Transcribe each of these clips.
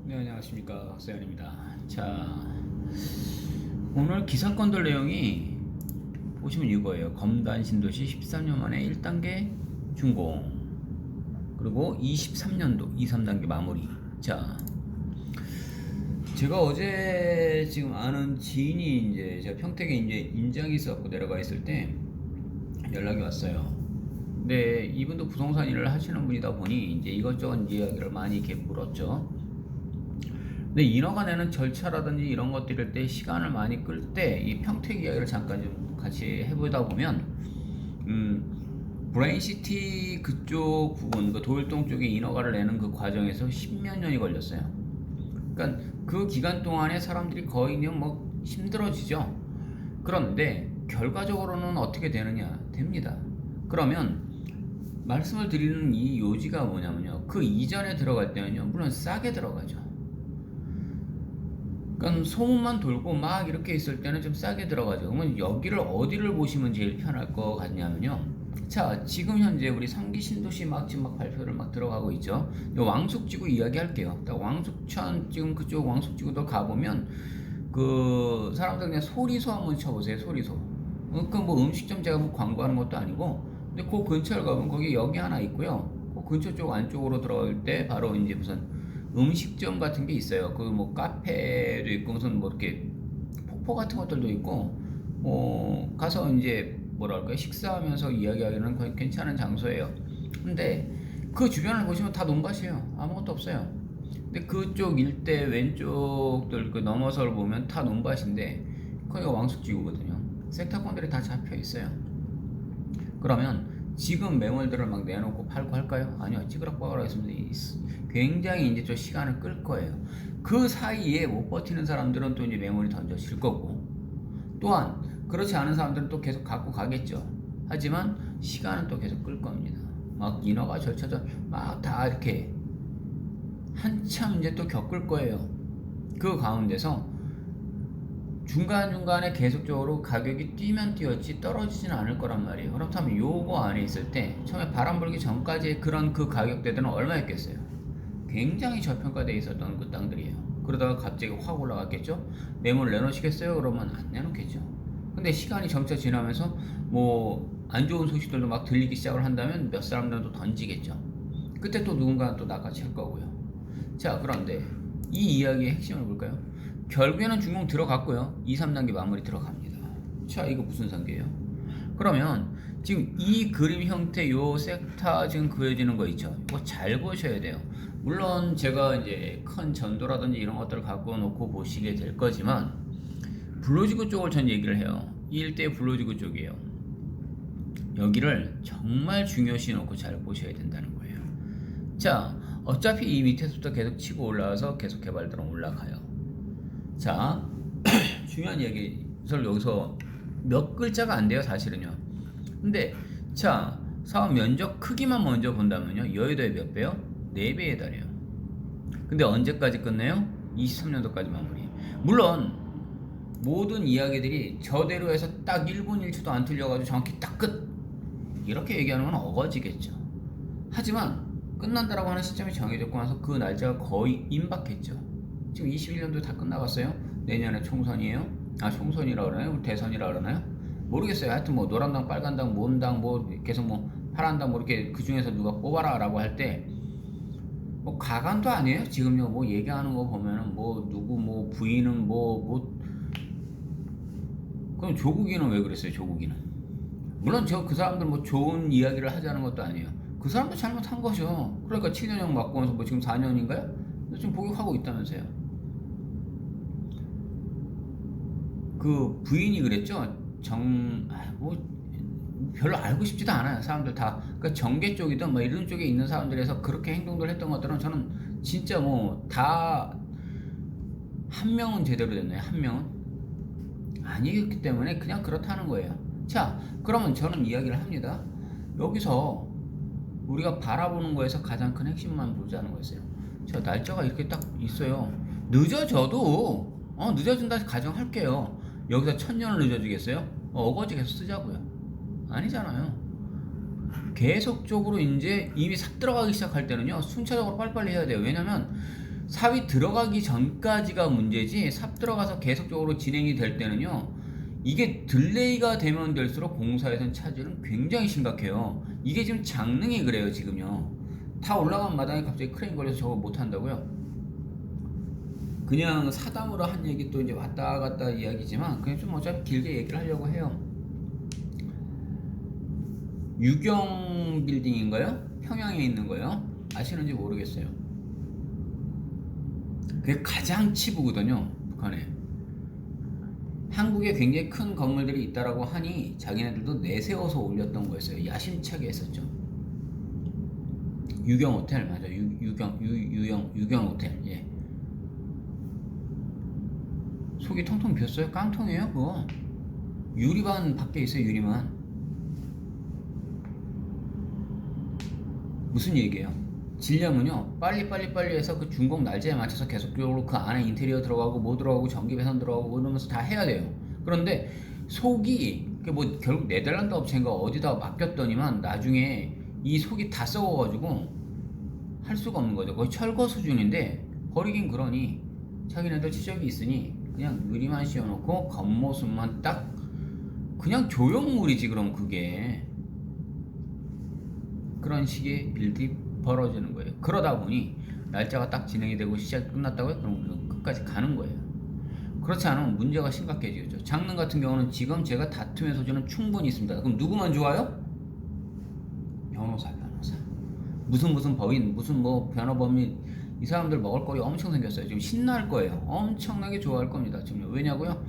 네, 안녕하십니까. 박세현입니다. 자, 오늘 기사건들 내용이 보시면 이거예요. 검단 신도시 13년 만에 1단계 준공, 그리고 23년도 2, 3단계 마무리. 자, 제가 어제 지금 아는 지인이 이제 제가 평택에 이제 인장이 있었고 내려가 있을 때 연락이 왔어요. 근데 이분도 부동산 일을 하시는 분이다 보니 이제 이것저것 이야기를 많이 이렇게 물었죠. 근데 인허가 내는 절차라든지 이런 것들일 때 시간을 많이 끌 때 이 평택 이야기를 잠깐 좀 같이 해보다 보면 브레인시티 그쪽 부분, 그 도일동 쪽에 인허가를 내는 그 과정에서 10몇 년이 걸렸어요. 그러니까 그 기간 동안에 사람들이 거의 뭐 힘들어지죠. 그런데 결과적으로는 어떻게 되느냐? 됩니다. 그러면 말씀을 드리는 이 요지가 뭐냐면요, 그 이전에 들어갈 때는요 물론 싸게 들어가죠. 그러니까 소문만 돌고 막 이렇게 있을 때는 좀 싸게 들어가죠. 그러면 여기를 어디를 보시면 제일 편할 것 같냐면요, 자, 지금 현재 우리 3기 신도시 지금 막 발표를 막 들어가고 있죠. 요 왕숙지구 이야기 할게요. 왕숙천 지금 그쪽 왕숙지구도 가보면 그 사람들 그냥 소리소 한번 쳐보세요. 소리소. 그 뭐 음식점 제가 뭐 광고하는 것도 아니고, 근데 그 근처를 가면 거기 여기 하나 있고요. 그 근처 쪽 안쪽으로 들어갈 때 바로 이제 무슨 음식점 같은 게 있어요. 그 뭐 카페도 있고 무슨 뭐 이렇게 폭포 같은 것들도 있고, 가서 이제 뭐랄까 식사하면서 이야기하기는 거의 괜찮은 장소예요. 근데 그 주변을 보시면 다 논밭이에요. 아무것도 없어요. 근데 그쪽 일대 왼쪽들 그 넘어서를 보면 다 논밭인데 거기가 왕숙지구거든요. 섹터권들이 다 잡혀 있어요. 그러면 지금 매물들을 막 내놓고 팔고 할까요? 아니요. 찌그락빠그락 했으면 굉장히 이제 좀 시간을 끌 거예요. 그 사이에 못 버티는 사람들은 또 이제 매물이 던져질 거고, 또한 그렇지 않은 사람들은 또 계속 갖고 가겠죠. 하지만 시간은 또 계속 끌 겁니다. 막 인허가 절차도 막 다 이렇게 한참 이제 또 겪을 거예요. 그 가운데서 중간중간에 계속적으로 가격이 뛰면 뛰었지 떨어지지는 않을 거란 말이에요. 그렇다면 요거 안에 있을 때 처음에 바람 불기 전까지 그런 그 가격대들은 얼마였겠어요? 굉장히 저평가되어 있었던 그 땅들이에요. 그러다가 갑자기 확 올라갔겠죠? 매물 내놓으시겠어요? 그러면 안 내놓겠죠. 근데 시간이 점차 지나면서 뭐 안 좋은 소식들도 막 들리기 시작을 한다면 몇 사람들은 또 던지겠죠. 그때 또 누군가는 또 낚아챌 거고요. 자, 그런데 이 이야기의 핵심을 볼까요? 결국에는 중공 들어갔고요. 2, 3단계 마무리 들어갑니다. 자, 이거 무슨 상계예요? 그러면 지금 이 그림 형태 요 섹터 지금 그려지는 거 있죠? 이거 잘 보셔야 돼요. 물론 제가 이제 큰 전도라든지 이런 것들을 갖고 놓고 보시게 될 거지만 블루지구 쪽을 전 얘기를 해요. 이 일대 블루지구 쪽이에요. 여기를 정말 중요시 놓고 잘 보셔야 된다는 거예요. 자, 어차피 이 밑에서부터 계속 치고 올라와서 계속 개발들은 올라가요. 자, 중요한 얘기를 여기서 몇 글자가 안 돼요, 사실은요. 근데 자, 사업 면적 크기만 먼저 본다면요, 여의도의 몇 배요? 4배에 달해요. 근데 언제까지 끝내요? 23년도까지 마무리. 물론 모든 이야기들이 저대로 해서 딱 1분 1초도 안 틀려가지고 정확히 딱 끝, 이렇게 얘기하는 건 어거지겠죠. 하지만 끝난다라고 하는 시점이 정해졌고 나서 그 날짜가 거의 임박했죠. 지금 21년도 다 끝나갔어요. 내년에 총선이에요. 총선이라 그러나요? 대선이라 그러나요? 모르겠어요. 하여튼 뭐 노란당, 빨간당, 모음당, 뭐 계속 뭐 파란당, 뭐 이렇게 그 중에서 누가 뽑아라라고 할 때 뭐 가관도 아니에요. 지금요 뭐 얘기하는 거 보면은 뭐 누구 뭐 부인은 그럼 조국이는 왜 그랬어요? 조국이는 물론 저 그 사람들 뭐 좋은 이야기를 하자는 것도 아니에요. 그 사람도 잘못한 거죠. 그러니까 7년형 맞고 나서 뭐 지금 4년인가요? 지금 복역하고 있다면서요. 그 부인이 그랬죠. 별로 알고 싶지도 않아요. 사람들 다. 그러니까 정계 쪽이든 뭐 이런 쪽에 있는 사람들에서 그렇게 행동들 했던 것들은 저는 진짜 뭐 다 한 명은 제대로 됐나요? 한 명은 아니기 때문에 그냥 그렇다는 거예요. 자, 그러면 저는 이야기를 합니다. 여기서 우리가 바라보는 거에서 가장 큰 핵심만 보자는 거였어요. 저 날짜가 이렇게 딱 있어요. 늦어져도 늦어진다 가정할게요. 여기서 1000년을 늦어지겠어요? 어거지 계속 쓰자고요. 아니잖아요. 계속적으로 이제 이미 싹 들어가기 시작할 때는요 순차적으로 빨리빨리 해야 돼요. 왜냐면 삽이 들어가기 전까지가 문제지 삽 들어가서 계속적으로 진행이 될 때는요 이게 딜레이가 되면 될수록 공사에선 차질은 굉장히 심각해요. 이게 지금 장능이 그래요. 지금요 다 올라간 마당에 갑자기 크레인 걸려서 저거 못한다고요? 그냥 사담으로 한 얘기 또 이제 왔다 갔다 이야기지만 그냥 좀 어차피 길게 얘기를 하려고 해요. 유경 빌딩인가요? 평양에 있는 거요? 아시는지 모르겠어요. 그게 가장 치부거든요. 북한에. 한국에 굉장히 큰 건물들이 있다라고 하니 자기네들도 내세워서 올렸던 거였어요. 야심차게 했었죠. 유경 호텔 맞아. 유경 호텔. 예. 속이 텅텅 비었어요. 깡통이에요 그거. 유리만 밖에 있어요. 유리만. 무슨 얘기예요? 질량은요 빨리 해서 그 준공 날짜에 맞춰서 계속적으로 그 안에 인테리어 들어가고 뭐 들어가고 전기 배선 들어가고 뭐 이러면서 다 해야 돼요. 그런데 속이 뭐 결국 네덜란드 업체인가 어디다 맡겼더니만 나중에 이 속이 다 썩어가지고 할 수가 없는 거죠. 거의 철거 수준인데 버리긴 그러니 자기네들 지적이 있으니 그냥 유리만 씌워놓고 겉모습만 딱 그냥 조형물이지. 그럼 그게 그런 식의 빌드이 벌어지는 거예요. 그러다 보니 날짜가 딱 진행이 되고 시작이 끝났다고요? 그럼 끝까지 가는 거예요. 그렇지 않으면 문제가 심각해지겠죠. 장릉 같은 경우는 지금 제가 다툼의 소지는 충분히 있습니다. 그럼 누구만 좋아요? 변호사. 무슨 법인, 무슨 뭐 변호범인 이 사람들 먹을거리 엄청 생겼어요. 지금 신날 거예요. 엄청나게 좋아할 겁니다. 지금 왜냐고요?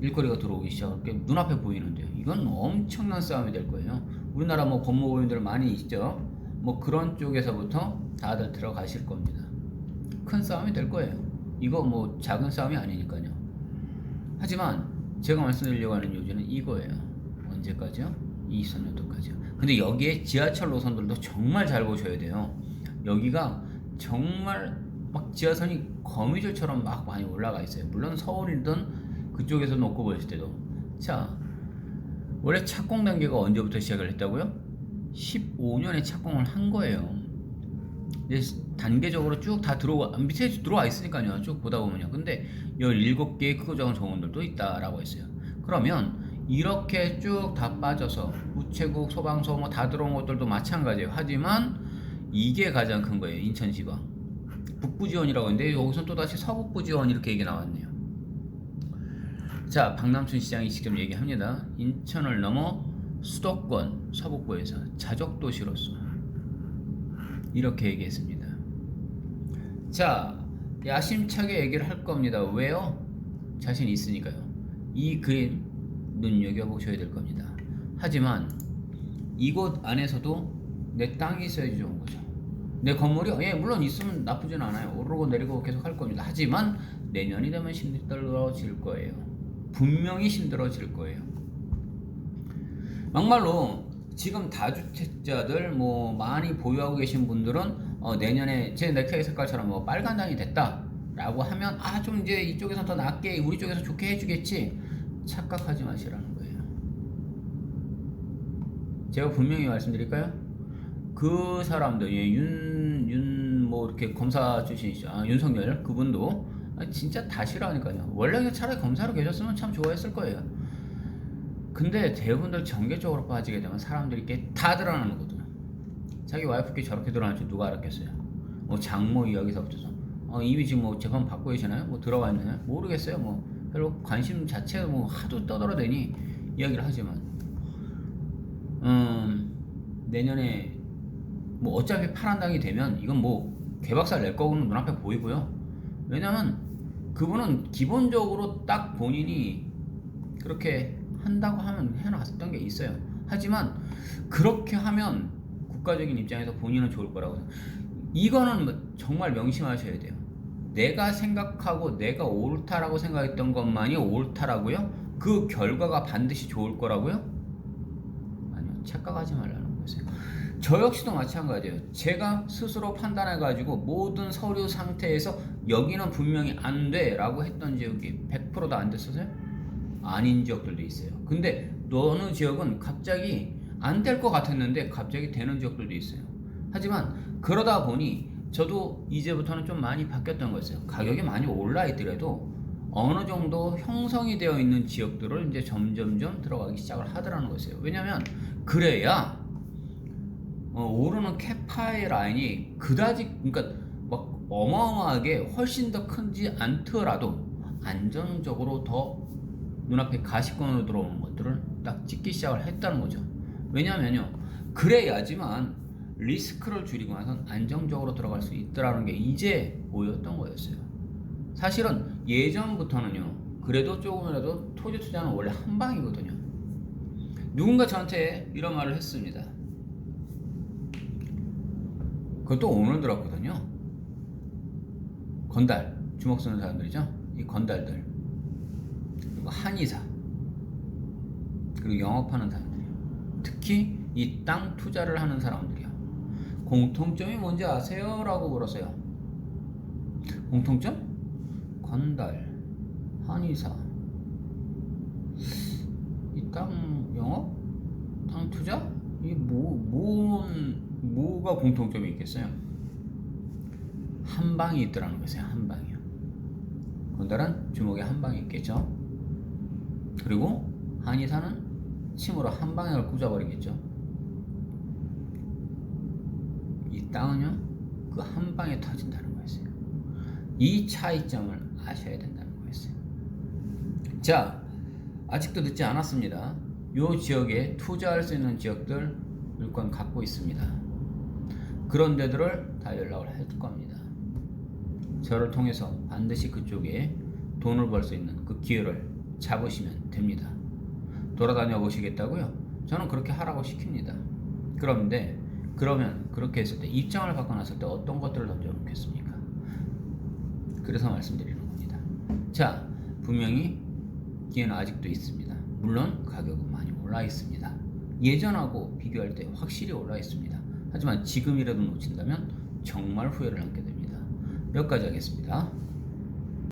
일거리가 들어오기 시작할게 눈앞에 보이는데요. 이건 엄청난 싸움이 될 거예요. 우리나라 뭐 법무법인들 많이 있죠. 뭐 그런 쪽에서부터 다들 들어가실 겁니다. 큰 싸움이 될 거예요. 이거 뭐 작은 싸움이 아니니까요. 하지만 제가 말씀드리려고 하는 요지는 이거예요. 언제까지요? 23년도까지요. 근데 여기에 지하철 노선들도 정말 잘 보셔야 돼요. 여기가 정말 막 지하선이 거미줄처럼 막 많이 올라가 있어요. 물론 서울이든 그쪽에서 놓고 보실 때도. 자, 원래 착공 단계가 언제부터 시작을 했다고요? 15년에 착공을 한 거예요. 이제 단계적으로 쭉 다 밑에 들어와 있으니까요. 쭉 보다 보면요. 근데 17개의 크고 작은 정원들도 있다라고 했어요. 그러면 이렇게 쭉 다 빠져서 우체국, 소방서 뭐 다 들어온 것들도 마찬가지예요. 하지만 이게 가장 큰 거예요. 인천지방 북부지원이라고 했는데 여기서 또다시 서북부지원 이렇게 얘기 나왔네요. 자, 박남춘 시장이 직접 얘기합니다. 인천을 넘어 수도권 서북부에서 자족도시로서 이렇게 얘기했습니다. 자, 야심차게 얘기를 할 겁니다. 왜요? 자신 있으니까요. 이 그림 눈여겨보셔야 될 겁니다. 하지만 이곳 안에서도 내 땅이 있어야지 좋은 거죠. 내 건물이 물론 있으면 나쁘진 않아요. 오르고 내리고 계속 할 겁니다. 하지만 내년이 되면 힘들어질 거예요. 분명히 힘들어질 거예요. 막말로 지금 다주택자들 뭐 많이 보유하고 계신 분들은 내년에 제 넥타이 색깔처럼 뭐 빨간 단이 됐다 라고 하면 좀 이제 이쪽에서 더 낫게 우리 쪽에서 좋게 해주겠지 착각하지 마시라는 거예요. 제가 분명히 말씀드릴까요? 그 사람들 뭐 이렇게 검사 출신이시죠. 윤석열 그분도 진짜 다 싫어하니까요. 원래 차라리 검사로 계셨으면 참 좋아했을 거예요. 근데 대부분들 전개적으로 빠지게 되면 사람들이 다 드러나는 거거든요. 자기 와이프께 저렇게 드러날 줄 누가 알았겠어요. 뭐 장모 이야기서부터 이미 지금 뭐 재판 받고 계시나요? 뭐 들어가 있나요? 모르겠어요. 뭐 별로 관심 자체가 뭐 하도 떠들어대니 이야기를 하지만 내년에 뭐 어차피 파란당이 되면 이건 뭐 개박살 낼 거고는 눈앞에 보이고요. 왜냐면 그분은 기본적으로 딱 본인이 그렇게 한다고 하면 해놨었던 게 있어요. 하지만 그렇게 하면 국가적인 입장에서 본인은 좋을 거라고 이거는 정말 명심하셔야 돼요. 내가 생각하고 내가 옳다라고 생각했던 것만이 옳다라고요? 그 결과가 반드시 좋을 거라고요? 아니요. 착각하지 말라는 거였어요. 저 역시도 마찬가지예요. 제가 스스로 판단해가지고 모든 서류 상태에서 여기는 분명히 안 돼 라고 했던 지역이 100%다 안 됐어서요? 아닌 지역들도 있어요. 근데 어느 지역은 갑자기 안 될 것 같았는데 갑자기 되는 지역들도 있어요. 하지만 그러다 보니 저도 이제부터는 좀 많이 바뀌었던 거였어요. 가격이 많이 올라 있더라도 어느 정도 형성이 되어 있는 지역들을 이제 점점점 들어가기 시작을 하더라는 거였어요. 왜냐면 그래야 오르는 캐파의 라인이 그다지 그러니까 막 어마어마하게 훨씬 더 크지 않더라도 안정적으로 더 눈앞에 가시권으로 들어오는 것들을 딱 찍기 시작을 했다는 거죠. 왜냐면요, 그래야지만 리스크를 줄이고 나선 안정적으로 들어갈 수 있더라는 게 이제 보였던 거였어요. 사실은 예전부터는요, 그래도 조금이라도 토지 투자는 원래 한 방이거든요. 누군가 저한테 이런 말을 했습니다. 그것도 오늘 들었거든요. 건달, 주먹 쓰는 사람들이죠. 이 건달들, 그리고 한의사, 그리고 영업하는 사람들이요. 특히 이 땅 투자를 하는 사람들이요. 공통점이 뭔지 아세요? 라고 물었어요. 공통점? 건달, 한의사, 이 땅 영업? 땅 투자? 이게 뭐가 공통점이 있겠어요? 한 방이 있더라는 거예요. 한 방이요. 건달은 주먹에 한 방이 있겠죠. 그리고 한의사는 침으로 한 방향을 꽂아버리겠죠. 이 땅은요, 그 한 방에 터진다는 거였어요. 이 차이점을 아셔야 된다는 거였어요. 자, 아직도 늦지 않았습니다. 이 지역에 투자할 수 있는 지역들 물건 갖고 있습니다. 그런 데들을 다 연락을 할 겁니다. 저를 통해서 반드시 그쪽에 돈을 벌 수 있는 그 기회를 잡으시면 됩니다. 돌아다녀 보시겠다고요? 저는 그렇게 하라고 시킵니다. 그러면 그렇게 했을 때 입장을 갖고 났을 때 어떤 것들을 던져놓겠습니까? 그래서 말씀드리는 겁니다. 자, 분명히 기회는 아직도 있습니다. 물론 가격은 많이 올라 있습니다. 예전하고 비교할 때 확실히 올라 있습니다. 하지만 지금이라도 놓친다면 정말 후회를 하게 됩니다. 여기까지 하겠습니다.